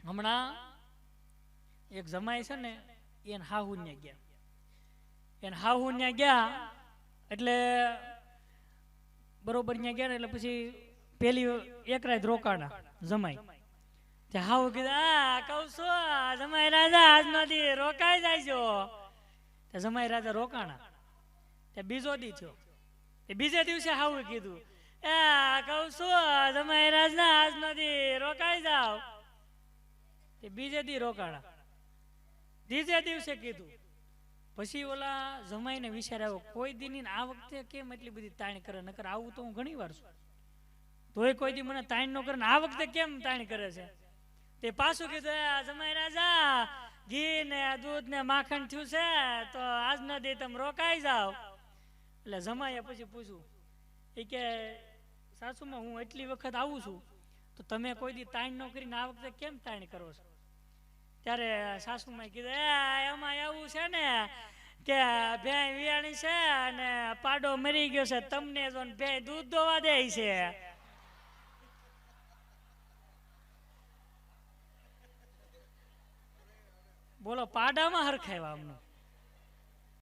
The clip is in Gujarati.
હમણાં એક જમાઈ છે ને એને હાહુ ને ગયા, એને હાહુ ને ગયા એટલે બરોબર ત્યાં ગયા ને એટલે પછી પેલી એક રાત રોકાણા જમાઈ. તે હાહુ કીધું આ કહું છું જમાઈ રાજા આજ નથી રોકાઈ જાય છો. તે જમાઈ રાજા રોકાણા. તે બીજો દી થયો, એ બીજે દિવસે હાહુ કીધું એ કહું છું જમાઈ રાજા આજ નથી રોકાઈ જાવ. તે બીજે દી રોકાણા. ત્રીજે દિવસે કીધું. પછી ઓલા જમાઈને વિચાર આવ્યો કોઈ દી આ વખતે કેમ એટલી બધી તાણ કરે, નકર આવું તો હું ઘણી વાર છું તોય કોઈ દી મને તાણ ન કરે ને આ વખતે કેમ તાણ કરે છે. તે પાછું કીધું જમાઈ રાજા ઘી ને દૂધ ને માખણ થયું છે તો આજ ના દી તમે રોકાઈ જાવ. એટલે જમાઈએ પછી પૂછ્યું એ કે સાસુમાં હું એટલી વખત આવું છું તો તમે કોઈ દી તાણ ન કરીને આ વખતે કેમ તાણ કરો છો. ત્યારે સાસુમાએ કીધું એમાં એવું છે ને કે ભેં વિયાણી છે અને પાડો મરી ગયો છે, તમને જો ભેં દૂધ દોવા દે છે. બોલો પાડામાં હરખાવ્યા અમને.